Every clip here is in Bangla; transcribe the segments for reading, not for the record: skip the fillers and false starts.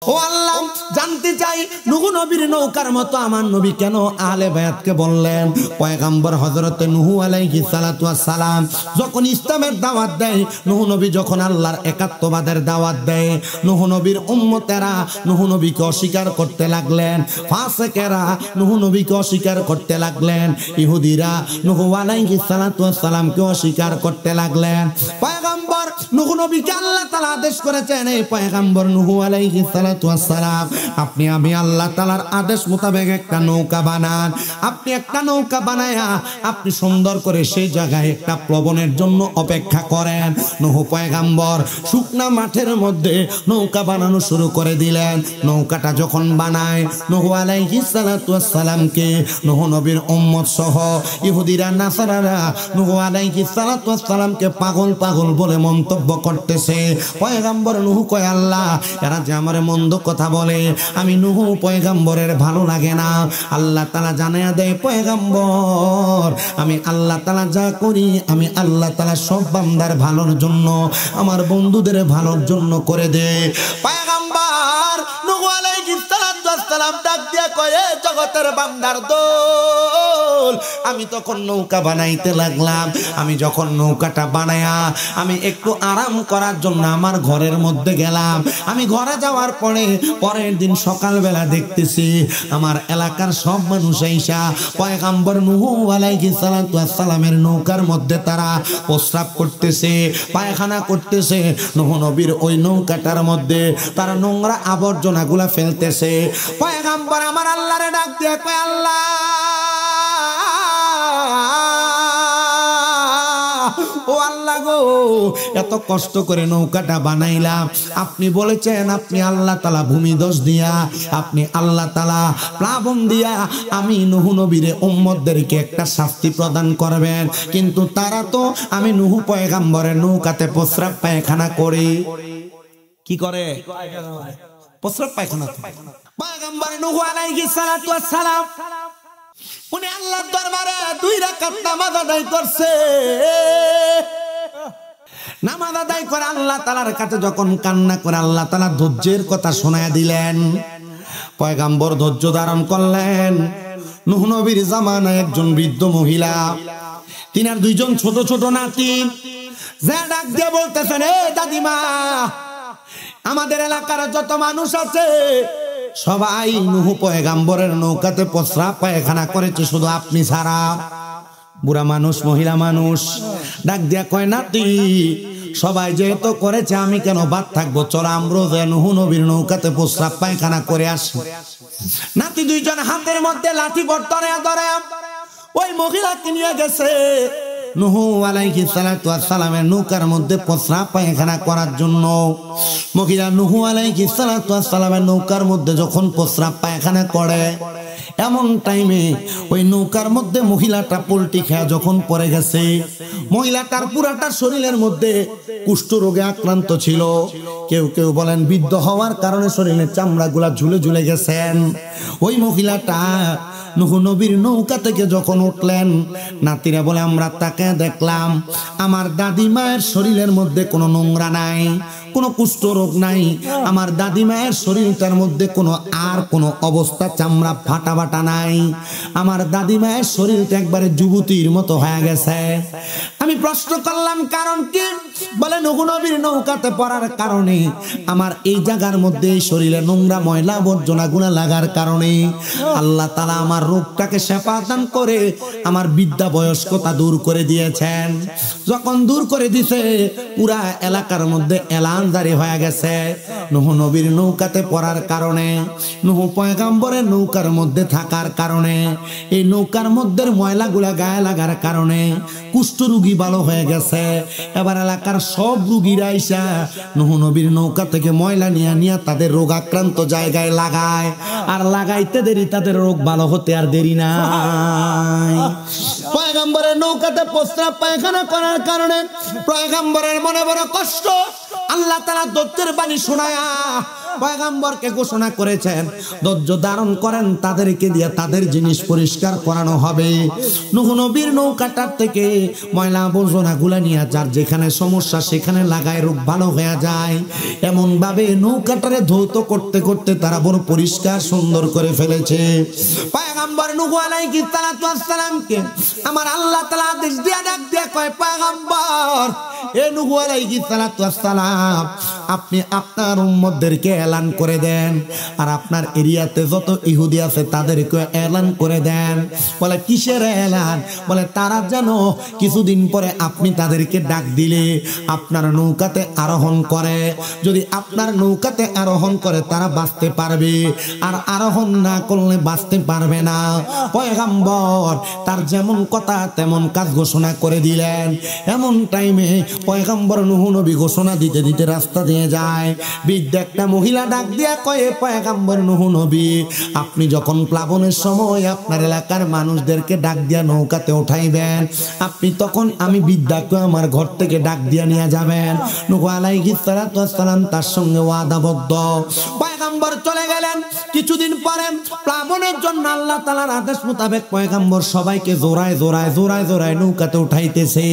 ও আল্লাহ, জানতে চাই নূহ নবীর নৌকার মতো আমার নবী কেন আহলে বায়াতকে বললেন? পয়গম্বর হযরত নূহ আলাইহিস সালাতু ওয়াস সালাম যখন ইসলামের দাওয়াত দেয়, নূহ নবী যখন আল্লাহর একাত্মবাদের দাওয়াত দেয়, নূহ নবীর উম্মতেরা নূহ নবীকে অস্বীকার করতে লাগলেন, ফাসিকেরা নূহ নবীকে অস্বীকার করতে লাগলেন, ইহুদিরা নূহ আলাইহিস সালাতু ওয়াস সালামকে অস্বীকার করতে লাগলেন। পয়গম্বর নূহ নবীকে আল্লাহ তাআলা আদেশ করেছেন, এই পয়গম্বর নূহ আলাইহিস সালাতু ওয়াস সালাম, আপনি আমি আল্লাহ তাআলার আদেশ মোতাবেক একটা নৌকা বানান। আপনি একটা নৌকা বানায়া আপনি সুন্দর করে সেই জায়গায় একটা প্লবনের জন্য অপেক্ষা করেন। নূহ পয়গম্বর শুকনা মাঠের মধ্যে নৌকা বানানো শুরু করে দিলেন। নৌকাটা যখন বানায়, নূহ আলাইহিস সালাতু ওয়াস সালামকে নূহ নবীর উম্মত সহ ইহুদিরা নাসারারা নূহ আলাইহিস সালাতু ওয়াস সালামকে পাগল পাগল বলে মন্তব্য করতেছে। পয়গম্বর নূহ কয়, আল্লাহ এরা যে আমার মন্দ কথা বলে, আমি নূহ পয়গম্বরের ভালো লাগে না। আল্লাহ তাআলা জানায়া দেয়, পয়গম্বর আমি আল্লাহ তাআলা যা করি আমি আল্লাহ তাআলা সব বান্দার ভালোর জন্য, আমার বন্ধুদের ভালোর জন্য করে দে। পয়গম্বর নূহ আলাইহিস সালাতু ওয়াস সালাম ডাক দিয়া কয়, জগতের বান্দার দল, আমি তখন নৌকা বানাইতে লাগলাম। আমি যখন নৌকাটা বানায়া আমি একটু আরাম করার জন্য আমার ঘরের মধ্যে গেলাম। আমি ঘরে যাওয়ার পরের দিন সকালবেলা দেখতেছি আমার এলাকার সব মানুষ আইসা পয়গম্বর নূহ আলাইহিস সালাতু ওয়াস সালামের নৌকার মধ্যে তারা প্রস্রাব করতেছে, পায়খানা করতেছে। নূহ নবীর ওই নৌকাটার মধ্যে তারা নোংরা আবর্জনাগুলা ফেলতেছে। পয়গম্বর আমার আল্লাহরে ডাক দিয়ে কয়, আল্লাহ ও আল্লাহ গো, এত কষ্ট করে নৌকাটা বানাইলাম, আপনি বলেছেন আপনি আল্লাহ তাআলা ভূমিধস দিয়া, আপনি আল্লাহ তাআলা প্লাবন দিয়া আমি নূহ নবীর উম্মতদেরকে একটা শাস্তি প্রদান করবেন, কিন্তু তারা তো আমি নূহ পয়গম্বরের নৌকাতে প্রস্রাব পায়খানা করে। কি করে? প্রস্রাব পায়খানা। পয়গম্বর নূহ আলাইহিস সালাতু ওয়াস সালাম উনি আল্লাহর দরবারে 2 রাকাত নামাজ আদায় করছে। নামাজ আদায় করে আল্লাহ তাআলার কাছে যখন কান্না করে আল্লাহ তাআলা ধৈর্যের কথা শোনায়া দিলেন, পয়গম্বর ধৈর্য ধারণ করলেন। নূহ নবীর জামানায় একজন বৃদ্ধ মহিলা, তিনার 2 জন ছোট ছোট নাতি, যা ডাক দিয়ে বলতেছেন, এ দাদিমা, আমাদের এলাকার যত মানুষ আছে সবাই নূহ পয়গম্বরের নৌকাতে প্রস্রাব পায়খানা করেছে, শুধু আপনি ছাড়া। বুড়া মানুষ, মহিলা মানুষ ডাক দিয়া কয়, নাতি, সবাই যেহেতু করেছে আমি কেন বাদ থাকবো, চল আমরা যে নূহ নবীর নৌকাতে প্রস্রাব পায়খানা করে আসি। নাতি 2 জন হাতের মধ্যে লাঠি বর্তনে ধরে ওই মহিলাকে নিয়ে গেছে নূহ আলাইহিস সালাতু ওয়াস সালামের নৌকার মধ্যে প্রস্রাব পায়খানা করার জন্য। মহিলা নূহ আলাইহিস সালাতু ওয়াস সালামের নৌকার মধ্যে যখন প্রস্রাব পায়খানা করে, এমন টাইমে ওই নৌকার মধ্যে মহিলাটা পল্টি খেয়ে যখন পড়ে গেছে, মহিলাটার পুরাটা শরীরের মধ্যে কুষ্ঠ রোগে আক্রান্ত ছিল। কেউ কেউ বলেন বৃদ্ধ হওয়ার কারণে শরীরের চামড়াগুলা ঝুলে ঝুলে গেছেন। ওই মহিলাটা নূহ নবীর নৌকা থেকে যখন উঠলেন, নাতিরা বলে আমরা তাকে দেখলাম আমার দাদি মায়ের শরীরের মধ্যে কোনো নোংরা নাই, কোনো কুষ্ঠ রোগ নাই, আমার দাদি মায়ের শরীরটার মধ্যে কোনো অবস্থা চামড়া ফাটা ফাটা নাই, আমার দাদি মায়ের শরীরটা একবারে যুবতীর মতো হয়ে গেছে। আমি প্রশ্ন করলাম কারণ কি? বলে নূহ নবীর নৌকাতে পড়ার কারণে আমার এই জায়গার মধ্যে শরীরে নোংরা ময়লা আবর্জনা গুলা লাগার কারণে আল্লাহ তাআলা আমার রোগটাকে শেফা দান করে আমার বৃদ্ধা বয়স্কতা দূর করে দিয়েছেন। যখন দূর করে দিছে, পুরা এলাকার মধ্যে এলান জারি হয়ে গেছে, নূহ নবীর নৌকাতে পড়ার কারণে, নূহ পয়গম্বরের নৌকার মধ্যে থাকার কারণে, এই নৌকার মধ্যে ময়লাগুলা গায়ে লাগার কারণে কুষ্ঠ রোগী ভালো হয়ে গেছে। এবার এলাকার সব রোগীরা আইসা নূহ নবীর নৌকা থেকে ময়লা নিয়ে তাদের রোগ আক্রান্ত জায়গায় লাগায়, আর লাগাইতে দেরি তাদের রোগ ভালো হতে আর দেরি নাই। পয়গম্বরের নৌকাতে প্রস্রাব পায়খানা করার কারণে পয়গম্বরের মনে বড় কষ্ট। আল্লাহ তাআলা ধৈর্যের বাণী শোনায়া পয়গম্বরকে ঘোষণা করেছেন ধৈর্য ধারণ করেন, তাদেরকে দিয়ে তাদের জিনিস পরিষ্কার করানো হবে। নূহ নবীর নৌকাটার থেকে ময়লা আবর্জনা গুলা নিয়ে যার যেখানে সমস্যা সেখানে লাগায় রূপ ভালো হয়ে যায়। এমন ভাবে নৌকাটারে ধৌত করতে করতে তারা বড় পরিষ্কার সুন্দর করে ফেলেছে। পয়গম্বর নূহ আলাইহিস সালাতু ওয়াস সালামকে আমার আল্লাহ তাআলা আদেশ দিয়া ডাক দিয়া কয়, পয়গম্বর এ নূহ আলাইহিস সালাতু ওয়াস সালাম, আপনি আপনার উম্মতদেরকে এলান করে দেন, আর আপনার এরিয়াতে যত ইহুদি আছে তাদেরকে এলান করে দেন। বলে কিসের এলান? বলে তারা যেন কিছুদিন পরে আপনি তাদেরকে ডাক দিলে আপনার নৌকাতে আরোহণ করে। যদি আপনার নৌকাতে আরোহণ করে তারা বাঁচতে পারবে, আর আরোহণ না করলে বাঁচতে পারবে না। পয়গম্বর তার যেমন কথা তেমন কাজ ঘোষণা করে দিলেন। এমন টাইমে পয়গম্বর নূহ নবী ঘোষণা দিতে দিতে রাস্তা দিয়ে যায়। বৃদ্ধ একটা মহিলা ডাক দিয়া কয়ে, পয়গম্বর নূহ নবী, আপনি যখন প্লাবনের সময় আপনার এলাকার মানুষদেরকে ডাক দিয়া নৌকাতে উঠাইবেন, আপনি তখন আমি বৃদ্ধাকে আমার ঘর থেকে ডাক দিয়া নিয়ে যাবেন। নূহ আলাইহিস সালাতু ওয়াস সালাম তার সঙ্গে ওয়াদাবদ্ধ। পয়গম্বর চলে গেলেন। কিছুদিন পরে প্লাবনের জন্য আল্লাহ তাআলার আদেশ মোতাবেক পয়গম্বর সবাইকে জোড়ায় জোড়ায় জোড়ায় জোড়ায় নৌকাতে উঠাইতেছে।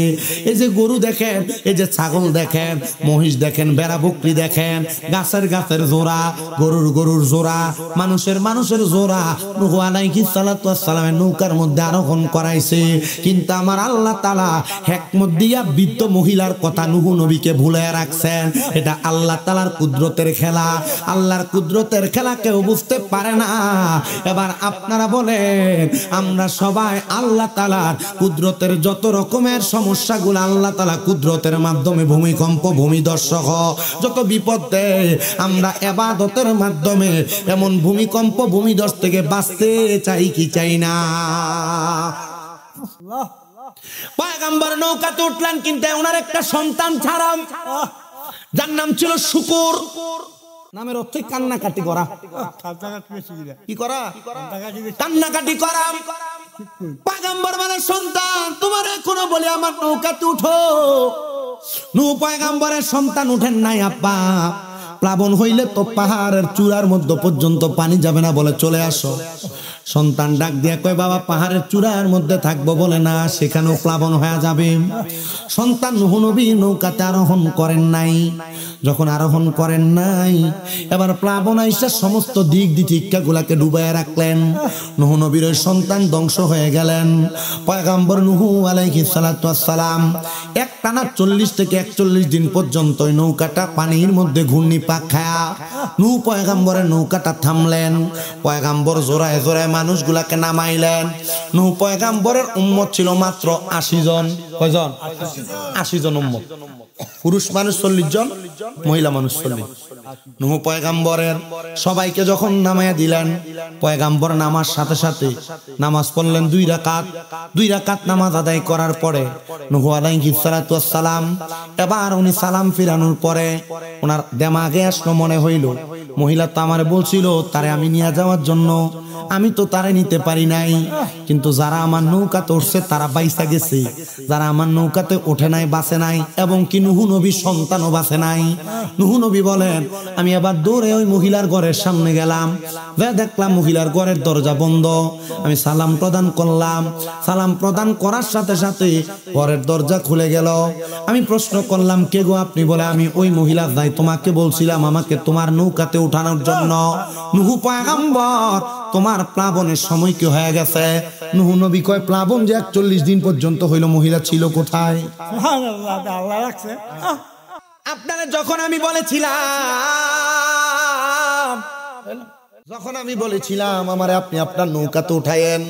এই যে গরু দেখেন, এই যে ছাগল দেখেন, মহিষ দেখেন, বেড়া বকরি দেখেন, গাছের গাছের জোড়া, গরুর গরুর জোড়া, মানুষের মানুষের জোড়া নূহ আলাইহিস সালাতু ওয়াস সালামের নৌকার মধ্যে আরোহণ করাইছে। কিন্তু আমার আল্লাহ তাআলা হিকমত দিয়া বৃদ্ধ মহিলার কথা নূহ নবীকে ভুলাইয়া রাখছেন। এটা আল্লাহ তাআলার কুদরতের খেলা। আল্লাহর কুদরতের খেলা কেউ বুঝতে পারে না। এবার আপনারা বলেন, আমরা সবাই আল্লাহ তাআলার কুদরতের যত রকমের সমস্যাগুলো আল্লাহ তাআলা কুদরতের মাধ্যমে ভূমিকম্প, ভূমিধস সহ যত বিপদ দেয়, আমরা ইবাদতের মাধ্যমে এমন ভূমিকম্প, ভূমিধস থেকে বাঁচতে চাই কি চাই না? পয়গম্বর নৌকাতে উঠলেন, কিন্তু ওনার একটা সন্তান ছাড়াম, যার নাম ছিল শুকুর। নামের অর্থ কান্নাকাটি করা। কি করা? কান্নাকাটি করা। পয়গম্বর মানে সন্তান, তোমার এখনো বলে আমার নৌকাতে উঠো। নূহ পয়গম্বরের সন্তান উঠেন নাই। আব্বা, প্লাবন হইলে তো পাহাড়ের চূড়ার মধ্যে পর্যন্ত পানি যাবে না, বলে চলে আসো। সন্তান ডাক দিয়া কয়, বাবা পাহাড়ের চূড়ার মধ্যে থাকবো। বলে না, সেখানেও প্লাবন হয়ে যাবে। সন্তান নূহ নবী নৌকাতে আরোহণ করেন নাই। যখন আরোহণ করেন নাই, এবার প্লাবন আইসা সমস্ত দিক দিটিকা গুলাকে ডুবাইয়া রাখলেন। নূহ নবীর ওই সন্তান ধ্বংস হয়ে গেলেন। পয়গম্বর নূহ আলাইহিস সালাতু ওয়াস সালাম একটানা 40 থেকে 41 দিন পর্যন্ত ওই নৌকাটা পানির মধ্যে ঘূর্ণি পাক খায়া নূহ পয়গম্বরের নৌকাটা থামলেন। পয়গম্বর জোড়ায় জোড়ায় মানুষগুলাকে নামাইলেন। নূহ পয়গম্বরের উম্মত ছিল মাত্র 80 জন। কয়জন? 80 জন উম্মত। পুরুষ মানুষ 40 জন, মহিলা মানুষ 40। নূহ পয়গম্বরের সবাইকে যখন নামাইয়া দিলেন, পয়গম্বর নামাজ সাথে সাথে নামাজ পড়লেন 2 রাকাত। 2 রাকাত নামাজ আদায় করার পরে নূহ আলাইহিস সালাতু ওয়াস সালাম এবার উনি সালাম ফিরানোর পরে ওনার দেমাগে আসলো, মনে হইল মহিলা তো আমারে বলছিল তারে আমি নিয়ে যাওয়ার জন্য, আমি তো তারে নিতে পারি নাই। কিন্তু যারা আমার নৌকাতে উঠছে তারা বাইসা গেছে, যারা আমার নৌকাতে ওঠে নাই বাঁচে নাই, এবং কি নূহ নবীর সন্তানও বাঁচে নাই। নূহ নবী বলেন, আমি আবার দৌড়ে ওই মহিলার ঘরের সামনে গেলাম, দেখলাম মহিলার ঘরের দরজা বন্ধ। আমি সালাম প্রদান করলাম। সালাম প্রদান করার সাথে সাথে ঘরের দরজা খুলে গেল। আমি প্রশ্ন করলাম, কে গো আপনি? বলে, আমি ওই মহিলার দাই, তোমাকে বলছিলাম আমাকে তোমার নৌকাতে উঠানোর জন্য। নূহ পয়গম্বর, তোমার প্লাবনের সময় কি হয়ে গেছে? নূহ নবী কয়, প্লাবন যে 41 দিন পর্যন্ত হইল, মহিলা ছিল কোথায়? আপনারা যখন আমি বলেছিলাম আমারে আপনি আপনার নৌকাতে উঠায়েন,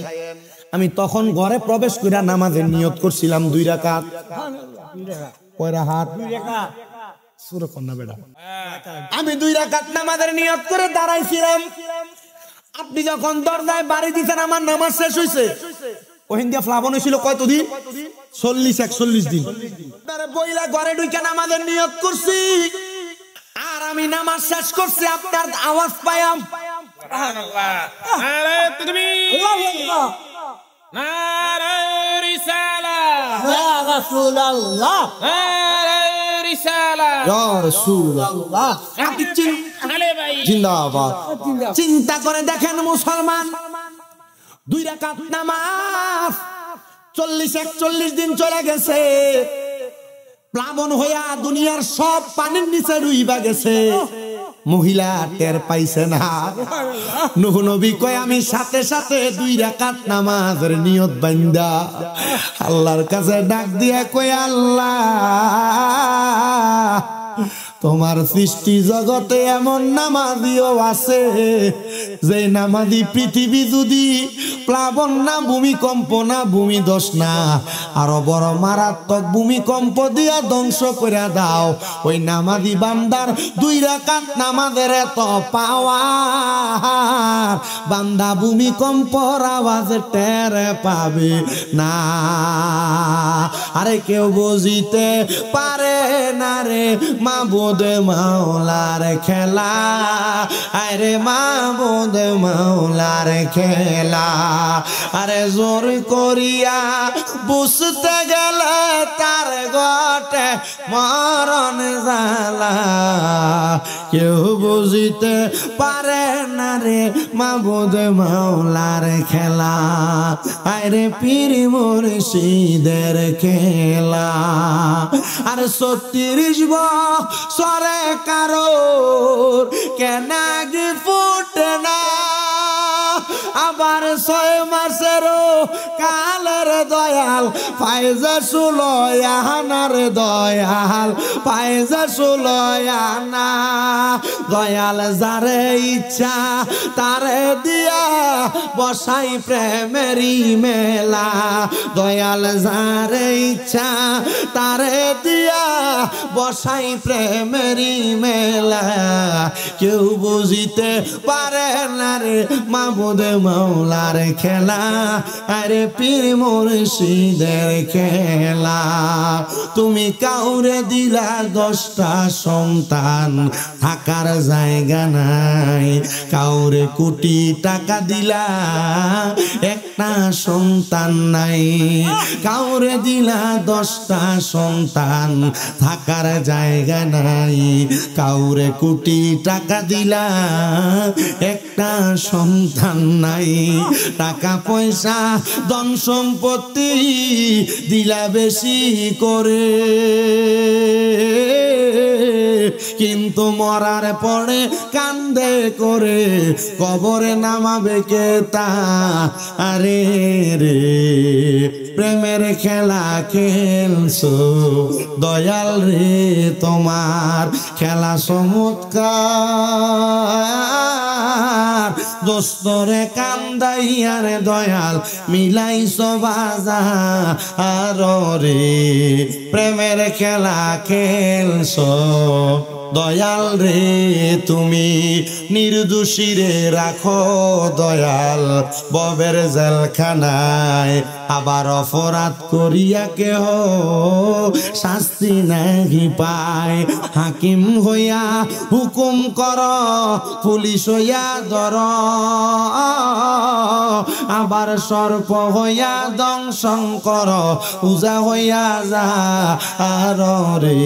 আমি তখন ঘরে প্রবেশ করে নামাজের নিয়ত করছিলাম 2 রাকাত। আমি 2 রাকাত নামাজের নিয়ত করে দাঁড়াইছিলাম। আপনি যখন দরজায় বাড়ি দিচ্ছেন, আমার নামাজ শেষ হয়েছে। ওহিন দিয়া প্লাবন হয়েছিল কতদিন? 40-41 দিন। বইলা ঘরে ঢুকে নামাজের নিয়ত করছি, আর আমি নামাজ শেষ করছি আপনার আওয়াজ পাইলাম। জিন্দাবাদ। চিন্তা করে দেখেন মুসলমান, 2 রাকাত নামাজ 40-41 দিন চলে গেছে, প্লাবন হইয়া দুনিয়ার সব পানির নিচে ডুইবা গেছে, মহিলা টের পাইছে না। নূহ নবী কয় আমি সাথে সাথে 2 রাকাত নামাজের নিয়ত বান্দা আল্লাহর কাছে ডাক দিয়া কয় আল্লাহ তোমার সৃষ্টি জগতে এমন নামাজিও আছে যে নামাজি পৃথিবী যদি প্লাবন না, ভূমিকম্প না, ভূমিধস না, আরো বড় মারাত্মক ভূমিকম্প দিয়া ধ্বংস করে দাও, ওই নামাজি বান্দার 2 রাকাত নামাজের এত পাওয়ার বান্দা ভূমিকম্পর আওয়াজ টের পাবে না। আরে কেউ বুঝিতে পারে না রে মাবুদ মাওলার খেলা, আরে মাবুদ মাওলার খেলা, আরে জোর করিয়া বুঝতে গেলে তার গটে মরণ জ্বালা, কেউ বুঝিতে পারে না রে মাবুদ মাওলার খেলা, আরে পীর মুর্শিদের খেলা। আর 36 বছরে কারোর কেনাগি ফুটে না, আবার 6 মাসেরও কালের দয়াল পাইজা সুলয়ানার দয়াল পাইজা সুলয়ানা, দয়াল যারে ইচ্ছা তারে দিয়া বসাই প্রেমেরই মেলা, দয়াল যারে ইচ্ছা তারে দিয়া বসাই প্রেমেরই মেলা, কেউ বুঝিতে পারে না রে মাবুদ মাওলার খেলা, আরে পীর মুর্শিদের খেলা। তুমি কাউরে দিলা 10টা সন্তান, থাকার জায়গা নাই, কাউরে কোটি টাকা দিলা, একটা সন্তান নাই, কাউরে দিলা 10টা সন্তান, থাকার জায়গা নাই, কাউরে কোটি টাকা দিলা, একটা সন্তান নাই, টাকা পয়সা ধন সম্পত্তি দিলা বেশি করে, কিন্তু মরার পরে কান্দে করে কবরে নামাবে কে তা, আরে রে প্রেমের খেলা খেলছো দয়াল রে, তোমার খেলা চমৎকার, দোস্তরে কান্দাইয়ার দয়াল মিলাইছো বাজার রে, প্রেমের খেলা খেলছো দয়াল রে, তুমি নির্দোষীরে রাখো দয়াল ববের জেলখানায়, আবার অপরাধ করিয়া কেহ শাস্তি নাহি পায়, হাকিম হইয়া হুকুম কর, পুলিশ হইয়া ধর, আবার সর্প হইয়া দংশন কর, পূজা হইয়া যা আর রে,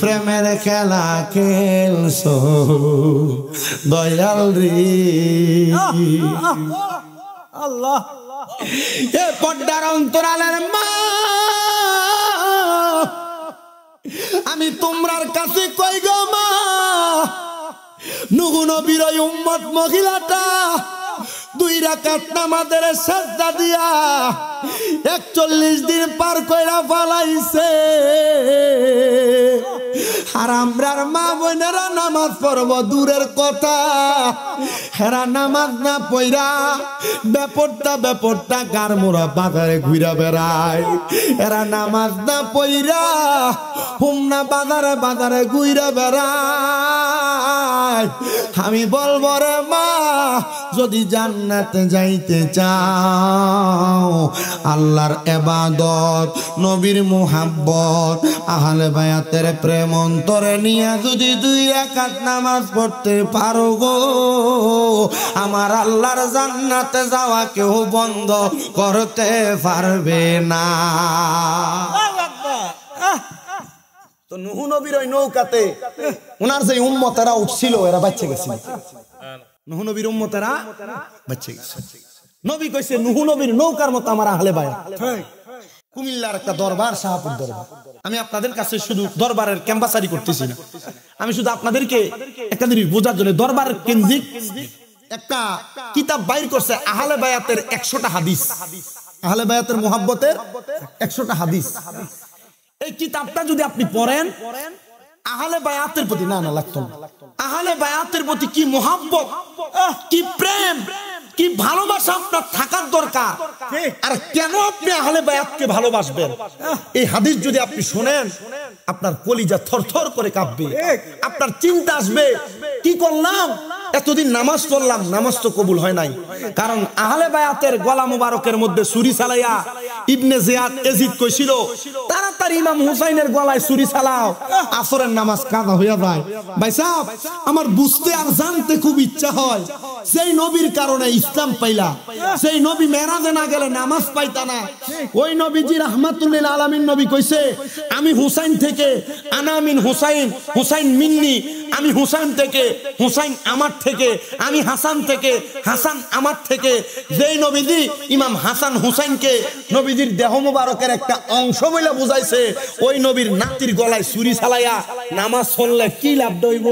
প্রেমের খেলা খেলছো দয়াল রে। আল্লাহ এ পর্দার অন্তরালের মা, আমি তোমরার কাছে কই গো মা, নূহ নবীর ওই উম্মত মহিলাটা 2 রাকাত নামাজের সাজদা দিয়া 41 দিন পার কইরা ফলাইছে, আর আমরার মা বোনেরা নামাজ পড়ব দূরের কথা, হেরা নামাজ না পইরা বেপরটা গার মোড়া বাজারে ঘুরা বেড়ায়, এরা নামাজ না পইরা হুমনা বাজারে ঘুরা বেড়ায়। আমি বলবো রে মা, যদি জান্নাতে যাইতে চাও, আল্লাহর ইবাদত, নবীর মুহাব্বত, আহলে বায়াতের প্রেম অন্তরে নিয়ে যদি 2 রাকাত নামাজ পড়তে পারো গো, আমার আল্লাহর জান্নাতে যাওয়া কেউ বন্ধ করতে পারবে না। তো নূহ নবীর ওই নৌকাতে ওনার যে উম্মতেরা উঠছিল এরা বাচ্চা গেছিল, নূহ নবীর উম্মতেরা বাচ্চা গেছে। নবী কইছে নূহ নবীর নৌকার মতো আমার আহলে বায়াত। কুমিল্লার একটা দরবার, শাহপুর দরবার। আমি আপনাদের কাছে শুধু দরবারের ক্যাম্পাসারি করতেছি না, আমি শুধু আপনাদেরকে একটা জিনিস বোঝার জন্য দরবারের কেন্দ্রিক একটা কিতাব বাইর করছে, আহলে বায়াতের 100টা হাদিস, আহলে বায়াতের মুহাব্বতের 100টা হাদিস। এই কিতাবটা যদি আপনি পড়েন, আহলে বায়াতের প্রতি না লাগতো না, আহলে বায়াতের প্রতি কি মুহাব্বত, কি প্রেম, কি ভালোবাসা আপনার থাকার দরকার, আর কেন আপনি আহলে বায়াতকে ভালোবাসবেন, এই হাদিস যদি আপনি শুনেন আপনার কলিজা থরথর করে কাঁপবে। আপনার চিন্তা আসবে কি করলাম, এতদিন নামাজ পড়লাম, নামাজ তো কবুল হয় নাই। কারণ আহলে বায়াতের গলা মুবারকের মধ্যে ছুরি চালাইয়া ইবনে জিয়াদ এজিদ কইছিল, তাড়াতাড়ি ইমাম হুসাইনের গলায় ছুরি চালাও, আসরের নামাজ কাজা হইয়া যায়। ভাই সাহেব, আমার বুঝতে আর জানতে খুব ইচ্ছা হয়, সেই নবীর কারণে ইসলাম পাইলা, সেই নবী মেরাজে না গেলে নামাজ পাইতা না। ওই নবীজি রাহমাতুল লিল আলামিন নবী কইছে, আমি হুসাইন থেকে, আনা মিন হুসাইন, হুসাইন মিন্নি, আমি হুসাইন থেকে, হুসাইন আমার থেকে, আমি হাসান থেকে, হাসান আমার থেকে। যেই নবীজি ইমাম হাসান হুসাইনকে নবীজির দেহ মুবারকের একটা অংশ বলে বুঝাইছে, ওই নবীর নাতির গলায় ছুরি চালাইয়া নামাজ পড়লে কি লাভ দইব?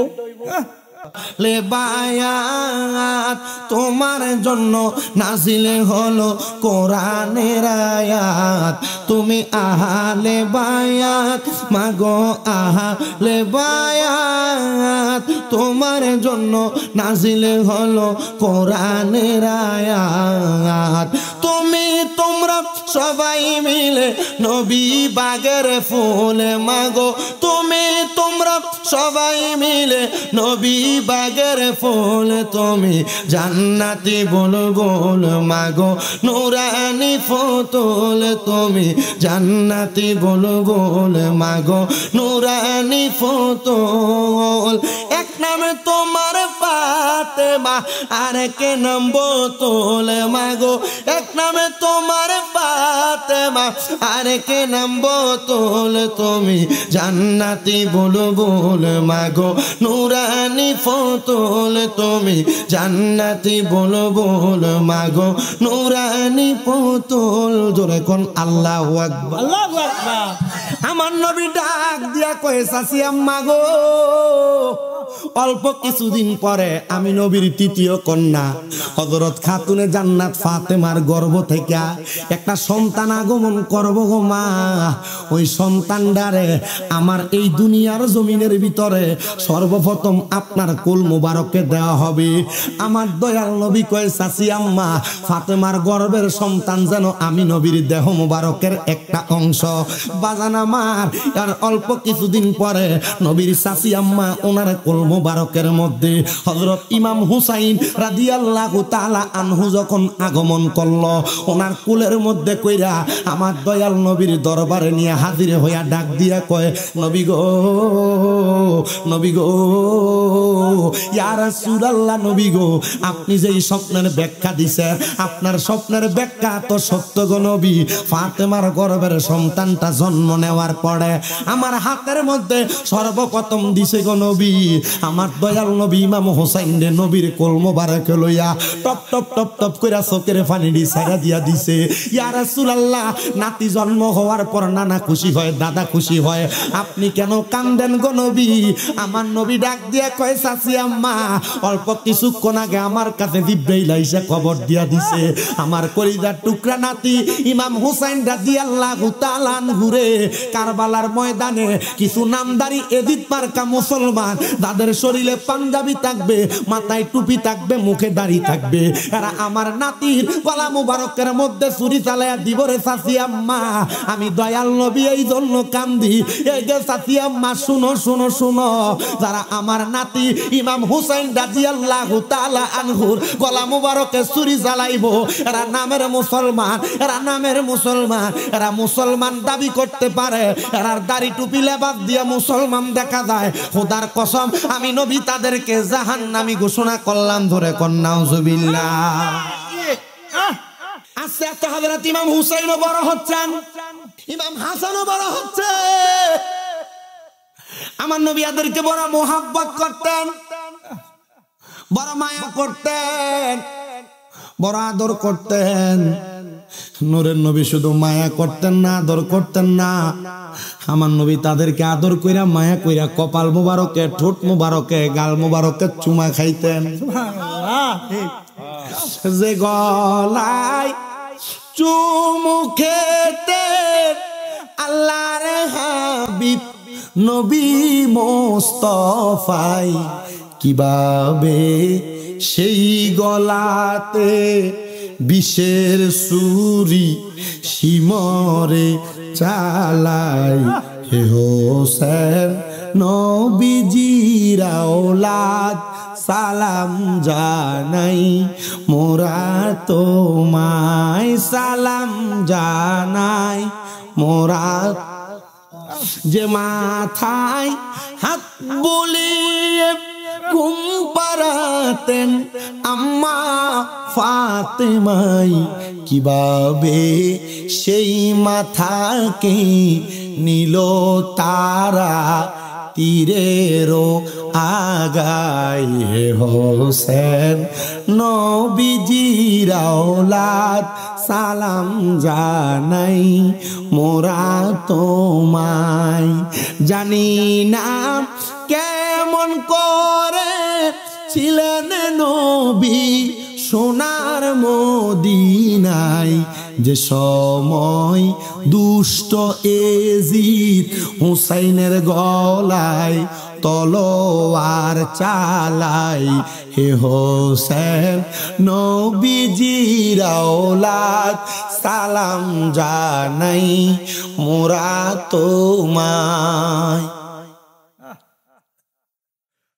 লে বায়াত তোমার জন্য নাজিলে হলো কোরআনের আয়াত, তুমি আহলে বায়াত মাগো আহলে বায়াত, তোমার জন্য নাজিলে হলো কোরআনের আয়াত। তোমরা সবাই মিলে নবী বাগের ফুল মাগো, তোমরা সবাই মিলে নবী বাগের ফুল, তুমি জান্নাতি বুলবুল মাগো নুরানি ফুতুল, তুমি জান্নাতি বুলবুল মাগো নুরানি ফুতুল। এক নামে তোমার ফাতেমা, আর কে নাম বোতল মাগো, এক নামে তোমার ফাতেমা, আর কে নাম বোতল, তুমি জান্নাতি বুলবুল মাগো নুরানি ফুতুল, তুমি জান্নাতি বুলবুল মাগো নুরানি ফুতুল। জোরে কোন আল্লাহু আকবার, আল্লাহু আকবার। আমার নবী ডাক দিয়া কয়ে, চাচি আম্মা গো, অল্প কিছুদিন পরে আমি নবীর তৃতীয় কন্যা হযরত খাতুনে জান্নাত ফাতেমার গর্ভ থেকে একটা সন্তান আগমন করব গো মা। ওই সন্তানটারে আমার এই দুনিয়ার জমিনের ভিতরে সর্বপ্রথম আপনার কুল মুবারকে দেওয়া হবে। আমার দয়াল নবী কয়, চাচি আম্মা, ফাতেমার গর্ভের সন্তান যেন আমি নবীর দেহ মুবারকের একটা অংশ। বাজান আমার, আর অল্প কিছুদিন পরে নবীর চাচি আম্মা ওনার কুল মুবারকের মধ্যে হযরত ইমাম হুসাইন রাদিয়াল্লাহু তাআলা আনহু যখন আগমন করলো, ওনার কুলের মধ্যে কইরা আমার দয়াল নবীর দরবারে নিয়ে হাজির হইয়া ডাক দিয়া কয়, নবী গো, নবী গো, ইয়া রাসূলুল্লাহ, নবী গো, আপনি যে এই স্বপ্নের ব্যাখ্যা দিছেন, আপনার স্বপ্নের ব্যাখ্যা তো সত্য গো নবী। ফাতেমার গর্ভের সন্তানটা জন্ম নেওয়ার পরে আমার হাতের মধ্যে সর্বপ্রথম দিছে গো নবী আমার দয়াল নবী ইমাম হোসাইন রে নবীর কোল মোবারক লইয়া টপ টপ টপ টপ কইরা চোখের পানি দি ছাইরা দিয়া দিছে। ইয়া রাসূলুল্লাহ, নাতি জন্ম হওয়ার পর নানা খুশি হয়, দাদা খুশি হয়, আপনি কেন কান্দেন গো নবী? আমার নবী ডাক দিয়া কয়, চাচি আম্মা, অল্প কিছুক্ষণ আগে আমার কাছে জিবরাইল আইসা খবর দিয়া দিছে, আমার কলিজার টুকরা নাতি ইমাম হুসাইন রাদিয়াল্লাহু তাআলা আনহু রে কারবালার ময়দানে কিছু নামদারি এজিদ মার্কা মুসলমান, যাদের শরীরে পাঞ্জাবি থাকবে, মাথায় টুপি থাকবে, মুখে দাড়ি থাকবে, এরা আমার নাতির গলা মুবারকের মধ্যে ছুরি চালায়া দিব রে চাচি আম্মা। আমি দয়াল নবী এই জন্য কান্দি, এই যে চাচি আম্মা শুনো শুনো শুনো, যারা আমার নাতি ইমাম হুসাইন রাদিয়াল্লাহু তাআলা আনহুর গলা মুবারকে ছুরি চালাইবো, এরা নামের মুসলমান, এরা নামের মুসলমান, এরা মুসলমান দাবি করতে পারে, এরার দাড়ি টুপি লেবাস দিয়ে মুসলমান দেখা যায়। খোদার কসম, আমি নবী তাদেরকে জাহান্নামী ঘোষণা করলাম। ধরে কোন নাউজুবিল্লাহ। আজকে এত হযরত ইমাম হুসাইনও বড় হচ্ছেন, ইমাম হাসানও বড় হচ্ছে, আমার নবী এদেরকে বড় মোহাব্বত করতেন, বড় মায়া করতেন, বড় আদর করতেন। নূরের নবী শুধু মায়া করতেন না, আদর করতেন না, আমার নবী তাদেরকে আদর কইরা মায়া কইরা কপাল মুবারকে, ঠোঁট মুবারকে, গাল মুবারকে চুমা খাইতেন। যে গলায় চুমু খেতে আল্লাহর হাবিব নবী মোস্তফাই, কিভাবে সেই গলাতে বিষের ছুরি শিমরে চালাই। হে হোসেন নবীজির আওলাদ সালাম জানাই, মোরা তোমায় সালাম জানাই, মোরা যে মাথায় হাত বুলিয়ে ঘুম পাড়াতেন আম্মা ফাতেমাই, কিভাবে সেই মাথাকে নিল তারা তীরেরও আগাই। হে হোসেন নবীজির আওলাদ সালাম জানাই, মোরা তোমায়। জানি না কেমন করে ছিলেন নবী সোনার মদিনায়, যে সময় দুষ্ট এজিদ হুসাইনের গলায় তলোয়ার চালাই। হে হোসেন নবীজির আওলাদ সালাম জানাই, মোরা তোমায়।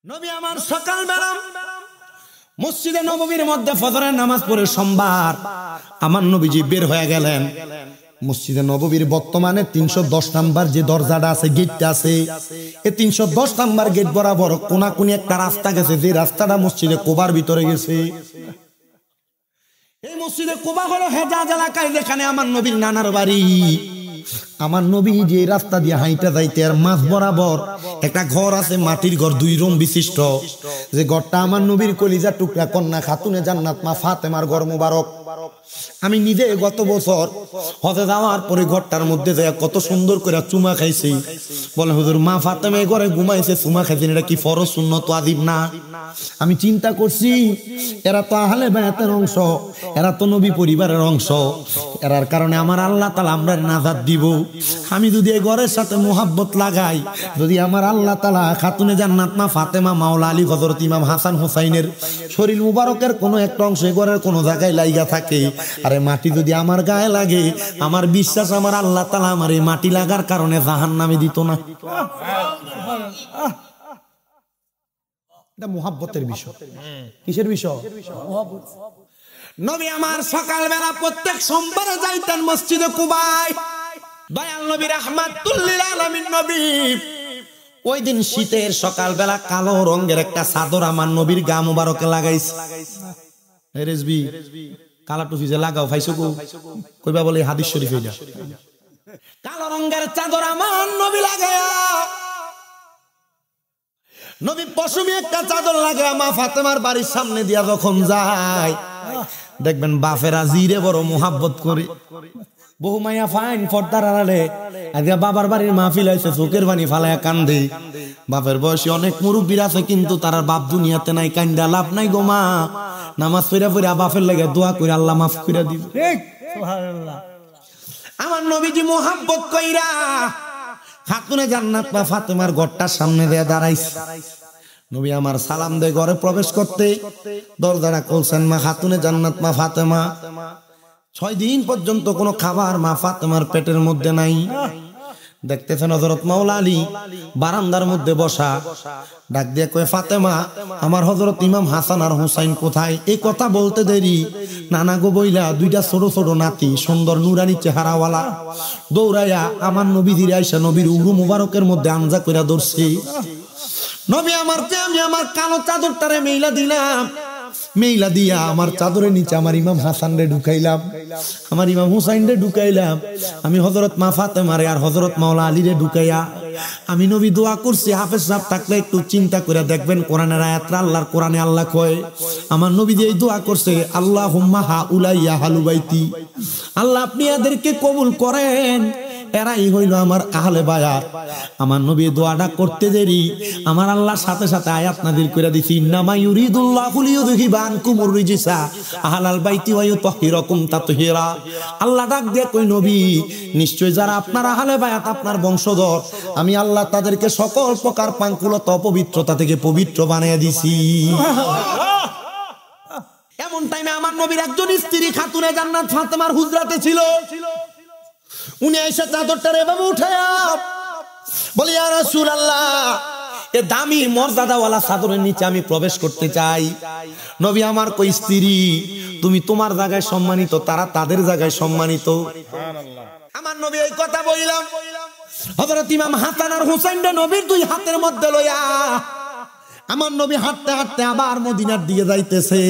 নবী আমার সকালবেলা মসজিদে নববীর মধ্যে ফজরের নামাজ পড়ে সোমবার আমার নবীজি বের হয়ে গেলেন। মসজিদে নববীর বর্তমানে 310 নাম্বার যে দরজাটা আছে, গেটটা আছে, এই 310 নাম্বার গেট বরাবর কোনাকুনি একটা রাস্তা গেছে, যে রাস্তাটা মসজিদে কুবার ভিতরে গেছে। এই মসজিদে কুবা হলো হেজাজ এলাকায়, যেখানে আমার নবীর নানার বাড়ি। আমার নবী যে রাস্তা দিয়ে হাইটা যাইতে আর মাঝ বরাবর একটা ঘর আছে, মাটির ঘর, 2 রুম বিশিষ্ট, যে ঘরটা আমার নবীর কলিজা টুকরা কন্যা খাতুনে জান্নাত মা ফাতেমার ঘর মুবারক। আমি নিজে গত বছর হজে যাওয়ার পরে ঘরটার মধ্যে যায় কত সুন্দর করে চুমা খাইছি। বলে হুজুর মা ফাতেমা ঘরে ঘুমাইছে, চুমা খাইছেন, এটা কি ফরজ সুন্নত ওয়াজিব না? আমি চিন্তা করছি এরা তো আহলে বায়াতের অংশ, এরা তো নবী পরিবারের অংশ, এরার কারণে আমার আল্লাহ তাআলা আমরা নাজাত দিব। আমি যদি এই ঘরের সাথে মোহাব্বত লাগাই, যদি আমার আল্লাহ তাআলা খাতুনে জান্নাত মা ফাতেমা, মাওলা আলী, হযরত ইমাম হাসান হোসাইনের শরীর মুবারকের কোনো একটা অংশ ঘরের কোনো জায়গায় লাইগা থাকে, আরে মাটি যদি আমার গায়ে লাগে, আমার বিশ্বাস আমার আল্লাহ তাআলা আমার এই মাটি লাগার কারণে জাহান্নামে দিত না। এটা মুহাব্বতের বিষয়। কিসের বিষয়? নবী আমার সকালবেলা প্রত্যেক সোমবারে যাইতেন মসজিদে কুবায়। দয়াল নবী রাহমাতুল লিল আলামিন নবী ওই দিন শীতের সকালবেলা কালো রঙের একটা চাদর আমার নবীর গা মুবারকে লাগাইছে। রেজবি কালা টুপি যে লাগাও ফাইছো কইবা বলে হাদিস শরীফ এটা। কালো রঙের চাদর আমার নবী লাগায়া, নবী পশমি একটা চাদর লাগায়া মা ফাতেমার বাড়ির সামনে দিয়া যখন যায়, দেখবেন বাপেরা জিরে বড় মোহাব্বত করে। বহু মাইয়া ফাইন পর্দার আড়ালে আজকে বাবার বাড়ির মাহফিল হয়েছে, চোখের পানি ফালায়া কান্দে। বাপের বয়সে অনেক মুরব্বীর আছে, কিন্তু তারা বাপ দুনিয়াতে নাই, কান্দা লাভ নাই গো মা। নামাজ পড়া পড়া বাপের লাগে দোয়া করে আল্লাহ মাফ করে দিবে। আমার নবীজি মোহাব্বত কইরা খাতুনে জান্নাত মা ফাতেমার ঘরটার সামনে দিয়ে দাঁড়াইছে। নবী আমার সালাম দিয়ে ঘরে প্রবেশ করতে দরজাটা খুলছেন মা খাতুনে জান্নাত মা ফাতেমা। 6 দিন পর্যন্ত কোনো খাবার মা ফাতেমার পেটের মধ্যে নাই। দেখতেছেন হযরত মাওলা আলী বারান্দার মধ্যে বসা, ডাক দিয়ে কয় ফাতেমা আমার হযরত ইমাম হাসান আর হুসাইন কোথায়? এই কথা বলতে দেরি নানা গো বইলা 2টা ছোট ছোট নাতি সুন্দর নুরানি চেহারাওয়ালা দৌড়াইয়া আমার নবীজির আইসা নবীর উরু মুবারকের মধ্যে আঞ্জা কইরা ধরছে। নবী আমারকে আমি আমার কালো চাদরটারে মেইলা দিলাম, মেইলা দিয়া আমার চাদরের নিচে আমার ইমাম হাসান রে ঢুকাইলাম, আমার ইমাম হুসাইন রে ঢুকাইলাম, আমি হযরত মা ফাতেমারে আর হযরত মাওলা আলী রে ঢুকাইয়া আমি নবী দোয়া করছি। হাফেজ সাহেব থাকলে একটু চিন্তা করে দেখবেন কোরআনের আয়াতটা, আল্লাহর কোরআনে আল্লাহ কয়, আমার নবী যে দোয়া করছে, আল্লাহুম্মা হাউলাইয়া হালু বাইতি, আল্লাহ আপনি এদেরকে কবুল করেন, এরাই হইল আমার আহলে বায়াত। আমার নবী দোয়াটা করতে দেরি আমার আল্লাহর সাথে সাথে আয়াত নাযিল করে দিছি, ইন্নামা ইউরিদুল্লাহু লিইয়ুযহিবা আনকুমুর রিজসা আহলাল বাইতি ওয়া ইউতাহহিরাকুম তাতহীরা। আল্লাহ ডাক দিয়ে কই, নবী নিশ্চয় যারা আপনার আহলে বায়াত, আপনার বংশধর, আমি আল্লাহ তাদেরকে সকল প্রকার পাঙ্কুলতা অপবিত্রতা থেকে পবিত্র বানিয়ে দিছি। এমন টাইমে আমার নবীর একজন স্ত্রী খাতুনে জান্নাত ফাতেমার হুজরাতে ছিল। উনি এসে চাদরটা এভাবে উঠায়া বলি, ইয়া রাসূলুল্লাহ, এ দামি মর্যাদাওয়ালা চাদরের নিচে আমি প্রবেশ করতে চাই। নবী আমার কই, স্ত্রী তুমি তোমার জায়গায় সম্মানিত, তারা তাদের জায়গায় সম্মানিত। আমার নবী এই কথা বললাম, হযরত ইমাম হাসান আর হুসাইন নবীর দুই হাতের মধ্যে লইয়া আমার নবী হাঁটতে হাঁটতে আবার মদিনার দিকে যাইতেছে।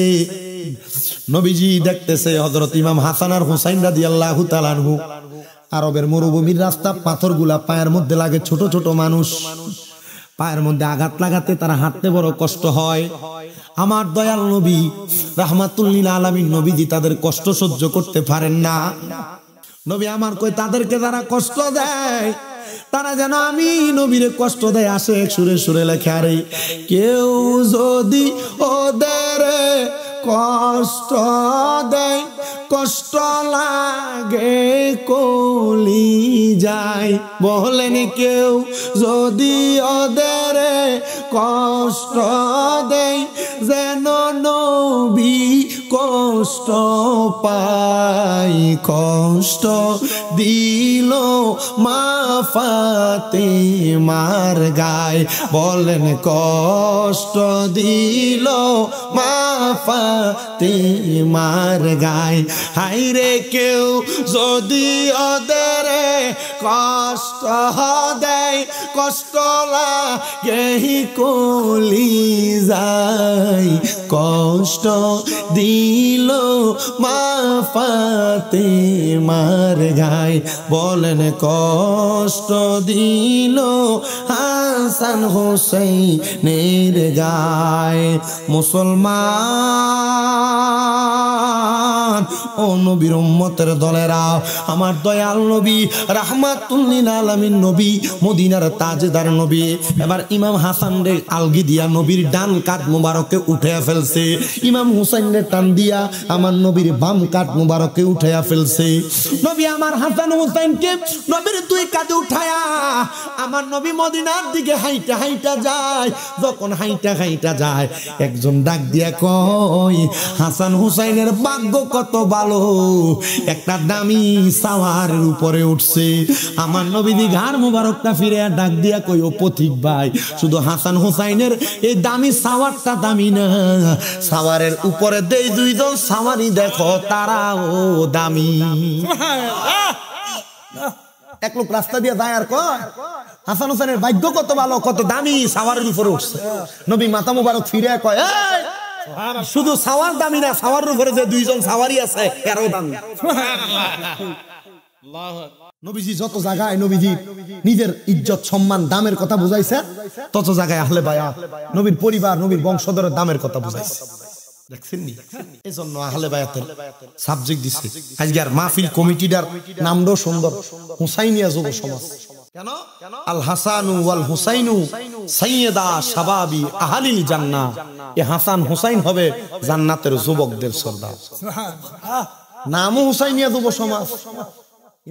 নবীজি দেখতেছে হযরত ইমাম হাসান আর হুসাইন রাদিয়াল্লাহু তাআলা আনহু আরবের মরুভূমির রাস্তা, পাথরগুলা পায়ের মধ্যে লাগে, ছোট ছোট মানুষ, পায়ের মধ্যে আঘাত লাগাতে তারা হাঁটতে বড় কষ্ট হয়। আমার দয়াল নবী রাহমাতুল লিল আলামিন নবীজি তাদের কষ্ট সহ্য করতে পারেন না। নবী আমার কই, তাদেরকে যারা কষ্ট দেয় তারা যেন আমি নবীরে কষ্ট দেয়, আসে সুরে সুরে লেখা রে, কেউ যদি ওদের কষ্ট দেয়, কষ্ট লাগে কলি যায়, বলেন কেউ যদি ওদের কষ্ট দেয়, যেন নবী কষ্ট পাই, কষ্ট দিল মা ফাতেমার গায়, বলেন কষ্ট দিল মা ফাতেমার গায়, হাইরে কেউ যদি ওদের কষ্ট দেয়, কষ্ট লাগে কলি যায়, কষ্ট দিল মা ফাতেমার গায়, বলেন কষ্ট দিল হাসান হোসেনের গায়। মুসলমান ও নবীর উম্মতের দলেরা, আমার দয়াল নবী রাহমাতুল লিল আলামিন নবী, মদিনার তাজদার নবী, এবার ইমাম হাসান রে আলগি দিয়া নবীর ডান কাঁধ মুবারকে উঠাইয়া ফেলছে, ইমাম হুসাইন রে টান দিয়া আমার নবীর বাম কাঁধ মুবারকে উঠাইয়া ফেলছে। নবী আমার হাসান হুসাইনকে নবীর দুই কাঁধে উঠায়া আমার নবী মদিনার দিকে হাইটা হাইটা যায়। যখন হাইটা হাইটা যায়, একজন ডাক দিয়া কয়, হাসান হুসাইনের ভাগ্য কত ভালো, একটা দামি সাওয়ারের উপরে উঠছে। আমার নবীজি ঘাড় মুবারকটা ফিরে ডাক দিয়া কই, ও পথিক ভাই, শুধু হাসান হুসাইনের এই দামি সাওয়ারটা দামি না, সাওয়ারের উপরে দেই দুইজন সাওয়ারি দেখো, তারাও দামি। এক লোক রাস্তা দিয়ে যায় আর কয়, হাসান হোসেনের ভাগ্য কত ভালো, কত দামি, সাওয়ারের উপরে উঠছে। নবী মাথা মুবারক ফিরে কয়, শুধু সাওয়ার দামি না, সাওয়ারের উপরে যে দুইজন সাওয়ারি আছে এরাও দামি। নবীজি যত জায়গায় নবীজি নিজের ইজ্জত সম্মান দামের কথা বুঝাইছে, তত জায়গায় আহলে বায়াত নবীর পরিবার, নবীর বংশধরের দামের কথা বুঝাইছে। দেখছেননি, এজন্য আহলে বায়াতের সাবজেক্ট দিছে। আজকের মাহফিল কমিটিটার নামটাও সুন্দর, হুসাইনিয়া যুব সমাজ। কেন? আল হাসানু ওয়াল হুসাইনু সাইয়্যিদা শাবাবি আহলিল জান্নাহ। এই হাসান হুসাইন হবে জান্নাতের যুবকদের সর্দার। নামও হুসাইনিয়া যুব সমাজ।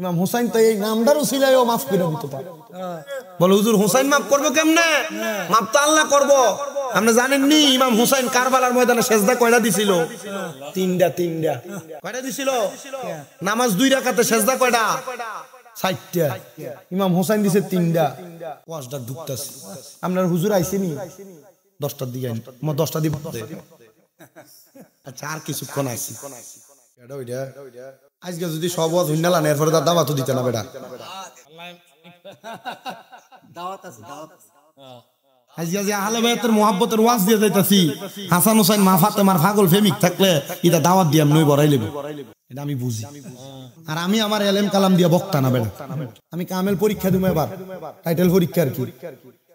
ইমাম হুসাইন তো এই নামদারও ছিলাইও মাফ করে দিতে পারে। বলে হুজুর হুসাইন মাফ করবো কেমনে? মাফ তো আল্লাহ করবো। আপনি জানেননি ইমাম হুসাইন কারবালার ময়দানে সেজদা কয়টা দিছিল? তিনটা। কয়টা দিছিল? নামাজ 2 রাকাতে সেজদা কয়টা? 60টা। ইমাম হুসাইন দিছে 3টা। ওয়াজটা ঢুকতাছে। আপনার হুজুর আইছেনি 10টার দিকে, 10টা দিব। আচ্ছা, আর কিছুক্ষণ আইছি। এটা ওইটা আজকে যদি সব ওয়াজ হইনালা না, এরপরে তার দাওয়াতও দিতে না বেটা। আজকে যে আহলে বায়াতের মুহাব্বতের ওয়াজ দিয়ে যাইতাছি, হাসান হোসেন মা ফাতেমার পাগল প্রেমিক থাকলে এটা দাওয়াত দিয়ে আমি বড়াই লেব, এটা আমি বুঝি। আর আমি আমার এলেম কালাম দিয়ে বক্তা না বেটা, আমি কামেল পরীক্ষা দিব এবার, টাইটেল পরীক্ষা আর কি,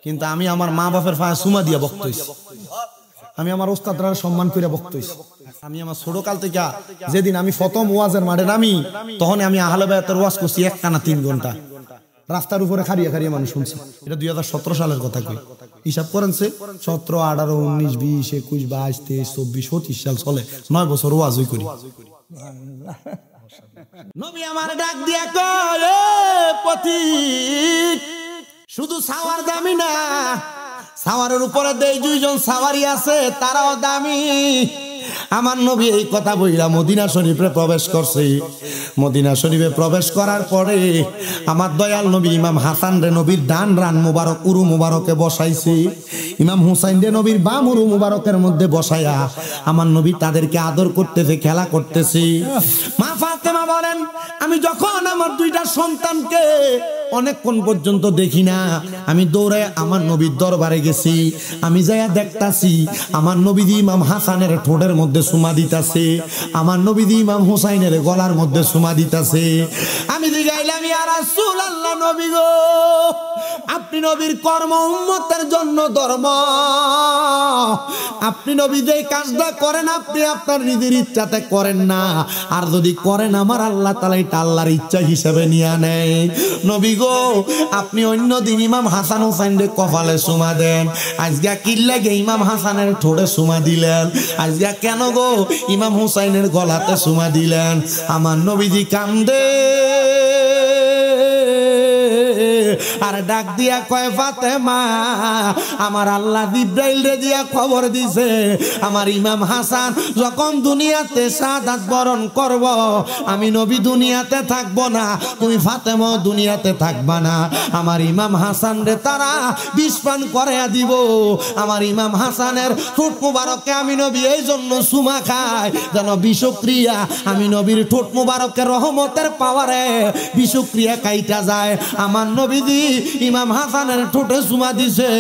কিন্তু আমি আমার মা বাপের পায়ে চুমা দিয়ে বক্ত হইছি, আমি আমার ওস্তাদরা সম্মান করে বক্ত হইছি। আমি আমার ছোট কাল থেকে যেদিন আমি প্রথম ওয়াজের মাঠে নামি, তখন আমি আহলে বায়াতের ওয়াজ করছি একটানা 3 ঘন্টা, রাস্তার উপরে খাড়িয়ে খাড়িয়ে মানুষ শুনছে। এটা 2017 সালের কথা কই, হিসাব করেন 17, 18, 19, 20, 21, 22, 23, 24, 25 সাল চলে, 9 বছর ওয়াজই করি। নবী আমার ডাক দিয়া কয়, পথিক শুধু সাওয়ার দামি না, সাওয়ারের উপরে দেই 2 জন সাওয়ারি আছে, তারাও দামি। আমার নবী এই কথা বইলা মদিনা শরীফে প্রবেশ করছে। মদিনা শরীফে প্রবেশ করার পরে আমার দয়াল নবী ইমাম হাসান রে নবীর ডান রান মুবারক উরু মুবারকে বসাইছে, ইমাম হুসাইন রে নবীর বাম উরু মুবারকের মধ্যে বসায়া আমার নবী তাদেরকে আদর করতেছে, খেলা করতেছে। মা ফাতেমা বলেন, আমি যখন আমার 2টা সন্তানকে অনেকক্ষণ পর্যন্ত দেখি না, আমি দৌড়ে আমার নবীর দরবারে গেছি। আমি যাইয়া দেখতাছি আমার নবীজি ইমাম হাসানের ঠোঁটের মধ্যে চুমা দিতাছে, আমার নবীজি ইমাম হুসাইনের গলার মধ্যে চুমা দিতাছে। আমি জিগাইলাম, ইয়া রাসূলুল্লাহ, নবী গো, আপনি নবীর কর্ম উম্মতের জন্য ধর্ম, আপনি নবী যেই কাজটা করেন আপনি আপনার নিজের ইচ্ছাতে করেন না, আর যদি করেন আমার আল্লাহ তাআলা এটা আল্লাহর ইচ্ছা হিসেবে নিয়ে নেয়। নবী গো, আপনি অন্য দিন ইমাম হাসান হুসাইনের কপালে চুমা দেন, আজকে কি লাগে ইমাম হাসানের ঠোঁটে চুমা দিলেন? আজকে কেন গো ইমাম হুসাইনের গলাতে চুমা দিলেন? আমার নবীজি কান্দে আর ডাক দিয়া কয়, ফাতেমা, আমার আল্লাহ জিবরাইল রে দিয়া খবর দিছে আমার ইমাম হাসান যখন দুনিয়াতে শাহাদাত বরণ করব, আমি নবী দুনিয়াতে থাকব না, তুমি ফাতেমা দুনিয়াতে থাকবা না। আমার ইমাম হাসান রে তারা বিষ পান করাইয়া দিব। আমার ইমাম হাসানের ঠোঁট মুবারককে আমি নবী এই জন্য চুমা খাই যেন বিষক্রিয়া আমি নবীর ঠোঁট মুবারকের রহমতের পাওয়ারে বিষক্রিয়া কাইটা যায়। আমার নবীজি ইমাম হাসানের ঠোঁটে চুমা দিছে,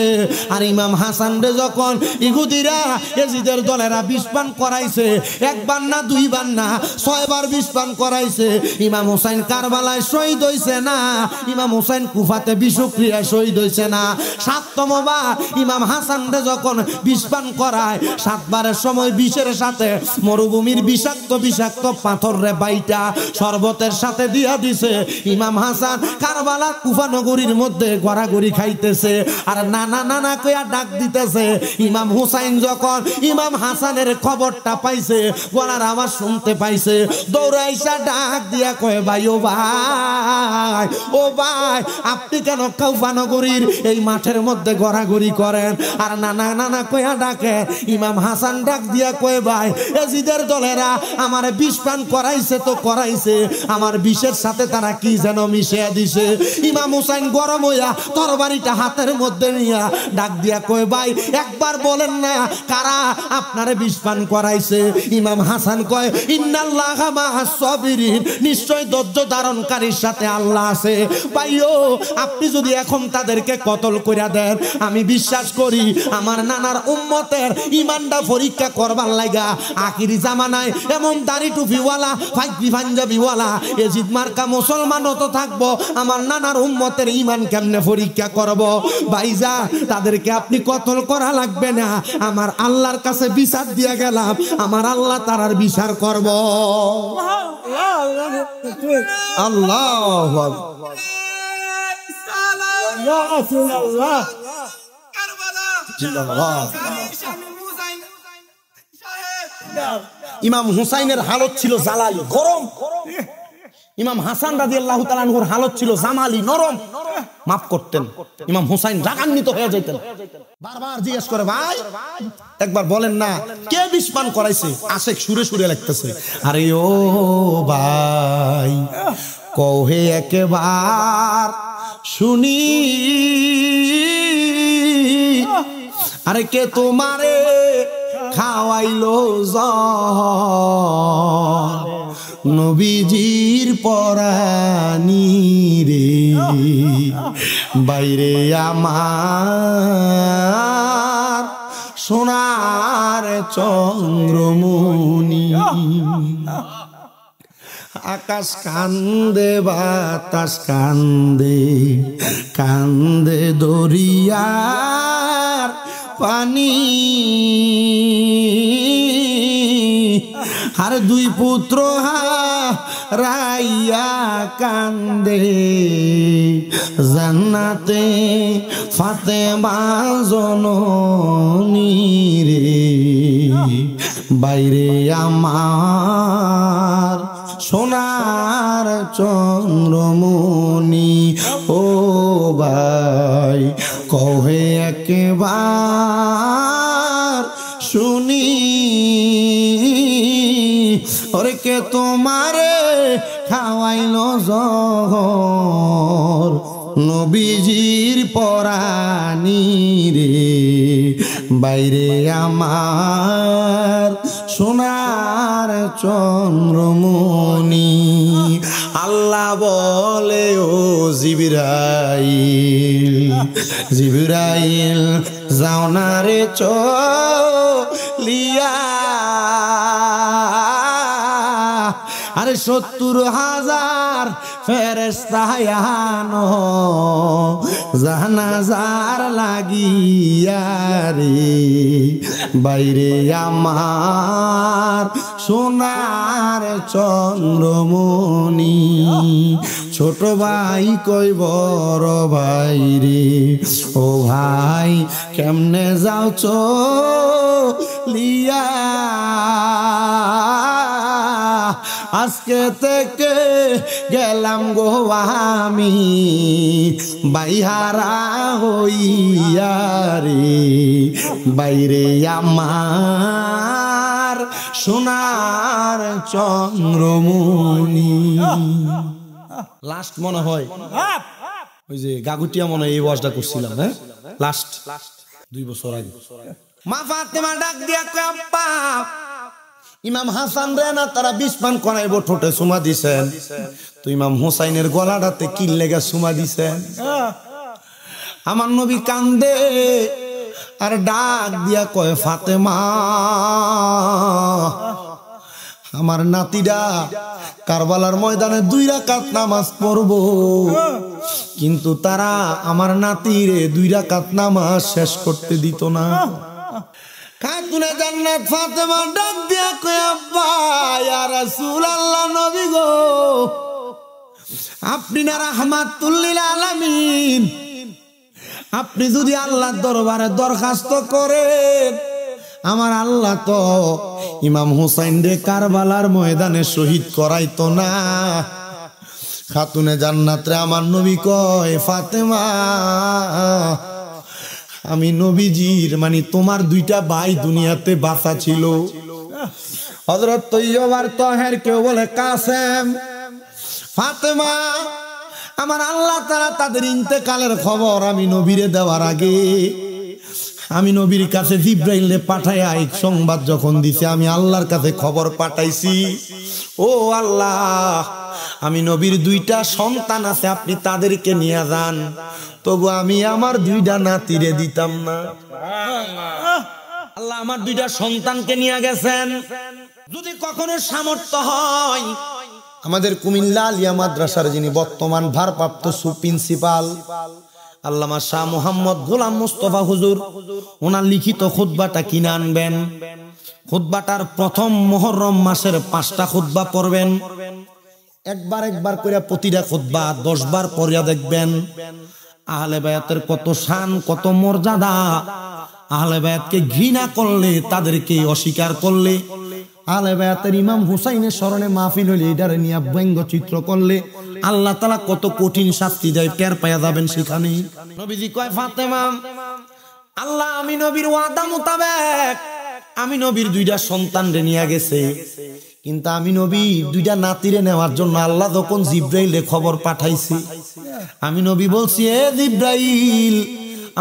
আর ইমাম হাসান রে যখন ইহুদিরা এজিদের দলেরা বিষ পান করাইছে, 1 বার না 2 বার না 6 বার বিষ পান করাইছে। ইমাম হোসেন কারবালায় শহীদ হইছে না, ইমাম হোসেন কুফাতে বিষক্রিয়ায় শহীদ হইছে না। 7তম বার ইমাম হাসান রে যখন বিষ পান করায়, 7 বারের সময় বিষের সাথে মরুভূমির বিষাক্ত বিষাক্ত পাথর রে বাইটা শরবতের সাথে দিয়া দিছে। ইমাম হাসান কারবালা কুফা নগরীর মধ্যে গড়াগড়ি খাইতেছে আর নানা নানা কইয়া ডাক দিতেছে। ইমাম হুসাইন যখন ইমাম হাসানের খবরটা পাইছে, গলার আওয়াজ শুনতে পাইছে, দৌড়াইসা ডাক দিয়া কয়, ভাই ও ভাই, ও ভাই, আপনি কেন কুফা নগরীর এই মাঠের মধ্যে গড়াগড়ি করেন? আর নানা নানা কইয়া ডাকে। ইমাম হাসান ডাক দিয়া কয়, ভাই, এজিদের দলেরা আমার বিষ পান করাইছে তো করাইছে, আমার বিষের সাথে তারা কি যেন মিশিয়ে দিছে। ইমাম হুসাইন গরম হইয়া তরবারিটা হাতের মধ্যে নিয়া ডাক দিয়া কয়, ভাই, একবার বলেন না কারা আপনারে বিষ পান করাইছে? ইমাম হাসান কয়, ইন্নাল্লাহা মা'আস সাবিরিন, নিশ্চয় ধৈর্য ধারণকারীর সাথে আল্লাহ আছে। ভাইও, আপনি যদি এখন তাদেরকে কতল কইরা দেন, আমি বিশ্বাস করি আমার নানার উম্মতের ইমানটা পরীক্ষা করবার লাগা আখিরি জামানায় এমন দাড়ি টুপিওয়ালা ফাইকি পাঞ্জাবিওয়ালা এজিদ মার্কা মুসলমানও তো থাকবো, আমার নানার উম্মতের ইমান কেমনে পরীক্ষা করব? ভাইজা, তাদেরকে আপনি কতল করা লাগবে না, আমার আল্লাহর কাছে বিচার দিয়া গেলাম, আমার আল্লাহ তারার বিচার করব। আল্লাহু আকবার। ইমাম হুসাইনের হালত ছিল জালালি, গরম। ইমাম হাসান রাদিয়াল্লাহু তাআলা আনহুর হালত ছিল জামালি, নরম, মাফ করতেন। ইমাম হুসাইন রাগান্বিত হয়ে যাইতেন, বারবার জিজ্ঞেস করে, ভাই, একবার বলেন না কে বিষ পান করাইছে? আশেক সুরে সুরে লাগতেছে, আরে ও ভাই, কহে একবার শুনি, আরে কে তোমারে খাওয়াইলো নবীজির পরানি রে, বাইরে আমার সোনার চন্দ্রমণি আকাশ কান্দে বাতাস কান্দে কান্দে দরিয়ার পানি আর দুই পুত্র রাইয়া কান্দে জান্নাতে ফাতেমা জননী রে বাইরে আমার সোনার চন্দ্রমণি ও ভাই কহে একবার শুনি ওরে কে তোমারে খাওয়াইলো জহর নবীজির পরানি রে বাইরে আমার সোনার চন্দ্রমণি আল্লাহ বলে ও জিবরাইল জিবরাইল যাও না রে চলিয়া আরে ৭০,০০০ ফেরেশতা আনো জানাজার লাগিয়া রে বাইরে আমার সোনার চন্দ্রমণি ছোট ভাই কই বড় ভাই রে ও ভাই কেমনে যাও চলিয়া আজকে থেকে গেলাম গো আমি বাইহারা হইয়া রে বাইরে আমার সোনার চন্দ্রমণি লাস্ট মনে হয় ওই যে গাগুটিয়া মনে হয় এই ওয়াজটা করছিলাম হ্যাঁ লাস্ট 2 বছর আগে মা ফাতেমা ডাক দিয়া কয় আব্বা ইমাম হাসান রে না তারা 20 পান করাইবো ঠোঁটে চুমা দিছেন তো ইমাম হুসাইনের গলাটাতে কি লেগে চুমা দিছেন আমার নবী কান্দে আর ডাক দিয়া কয় ফাতেমা আমার নাতিরা কারবালার ময়দানে 2 রাকাত নামাজ পড়বো কিন্তু তারা আমার নাতিরে 2 রাকাত নামাজ শেষ করতে দিত না খাতুনে জান্নাত ফাতেমা ডাক দিয়া কয় আব্বা ইয়া রাসূলুল্লাহ নবী গো আপনি না রাহমাতুল লিল আলামিন আপনি যদি আল্লাহর দরবারে দরখাস্ত করেন আমার আল্লাহ তো ইমাম হুসাইন রে কারবালার ময়দানে শহীদ করাইতো না খাতুনে জান্নাত রে আমার নবী কয় ফাতেমা আমি নবীজির মানে তোমার 2টা ভাই দুনিয়াতে বাঁচা ছিল হযরত তৈয়ব আর তাহের কেউ বলে কাসেম ফাতেমা আমার আল্লাহ তাআলা তাদের ইন্তেকালের খবর আমি নবীরে দেওয়ার আগে আমি নবীর কাছে জিবরাইলে পাঠায়া এক সংবাদ যখন দিছে আমি আল্লাহর কাছে খবর পাঠাইছি ও আল্লাহ আমি নবীর 2টা সন্তান আছে আপনি তাদেরকে নিয়ে যান তবু আমি আমার 2টা নাতিরে দিতাম না আল্লাহ আমার 2টা সন্তানকে নিয়ে গেছেন যদি কখনো সামর্থ্য হয় আমাদের কুমিল্লা আলিয়া মাদ্রাসার যিনি বর্তমান ভারপ্রাপ্ত প্রিন্সিপাল আল্লামা শাহ মোহাম্মদ গোলাম মুস্তাফা হুজুর ওনার লিখিত খুতবাটা কিনে আনবেন খুতবাটার প্রথম মুহররম মাসের 5টা খুতবা পড়বেন একবার করে প্রতিটা খুতবা 10 বার পড়িয়া দেখবেন আহলে বায়াতের কত শান কত মর্যাদা আহলে বায়াতকে ঘৃণা করলে তাদেরকে অস্বীকার করলে আহলে বায়াতের ইমাম হুসাইনের স্মরণে মাহফিল হইলে এটারে নিয়ে ব্যঙ্গচিত্র করলে আল্লাহ তাআলা কত কঠিন শাস্তি দেয় টের পাওয়া যাবেন সেখানে নবীজি কয় ফাতেমা আল্লাহ আমি নবীর ওয়াদা মোতাবেক আমি নবীর 2টা সন্তানরে নিয়ে গেছে কিন্তু আমি নবী 2টা নাতিরে নেওয়ার জন্য আল্লাহ যখন জিবরাইলে খবর পাঠাইছি আমি নবী বলছি এ জিবরাইল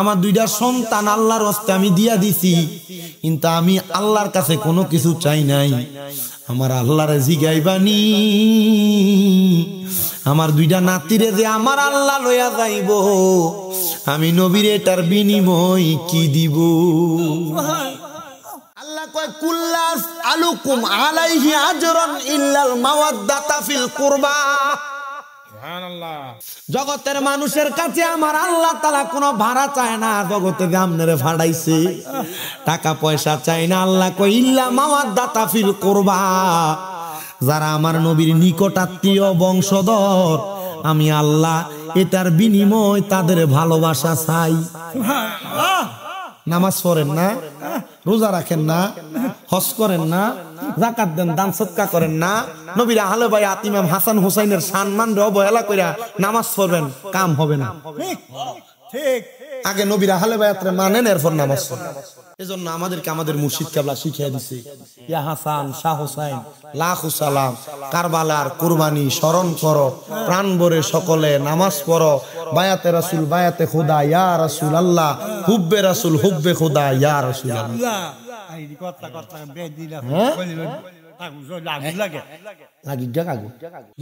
আমার 2টা সন্তান আল্লাহর হস্তে আমি দিয়া দিছি কিন্তু আমি আল্লাহর কাছে কোনো কিছু চাই নাই আমার আল্লাহরে জিগাইবানি আমার দুইটা নাতিরে যে আমার আল্লাহ লইয়া যাইব, আমি নবীর এটার বিনিময় কি দিব? আল্লাহ কয় কুল্লাস আলুকুম আলাইহি আজরান ইল্লাল মাওয়াদ্দাতা ফিল কুরবা। সুবহানাল্লাহ। জগতের মানুষের কাছে আমার আল্লাহ তাআলা কোনো ভাড়া চায় না, জগতে আমনেরে ফাড়াইছে, টাকা পয়সা চায় না। আল্লাহ কয় ইল্লা মাওয়াদ্দাতা ফিল কুরবা, যারা আমার নবীর নিকট আত্মীয় বংশধর, আমি আল্লাহ এটার বিনিময় তাদের ভালোবাসা চাই। নামাজ পড়েন না, রোজা রাখেন না, হজ করেন না, যাকাত দেন, দান সদকা করেন না, নবীর আহলে বায়াত ইমাম হাসান হুসাইনের সম্মান অবহেলা কইরা নামাজ পড়বেন, কাম হবে না। ঠিক, আগে নবীর আহলে বায়াতরে মানেন, এরপর নামাজ পড়েন। এজন্য আমাদেরকে আমাদের মুর্শিদ কেবলা শিখিয়ে দিছে, ইয়া হাসান শাহ হুসাইন লাখ সালাম, কারবালার কুরবানি স্মরণ করো, প্রাণ ভরে সকলে নামাজ পড়ো, বায়াতে রাসূল বায়াতে খোদা ইয়া রাসূল আল্লাহ, হুব্বে রাসূল হুব্বে খোদা ইয়া রাসূল আল্লাহ।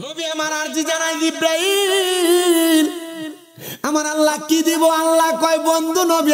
নবী আমার আরজি জানাই জিবরাইল, আমার আল্লাহ কি দিব? আল্লাহ কয় বন্ধু নবী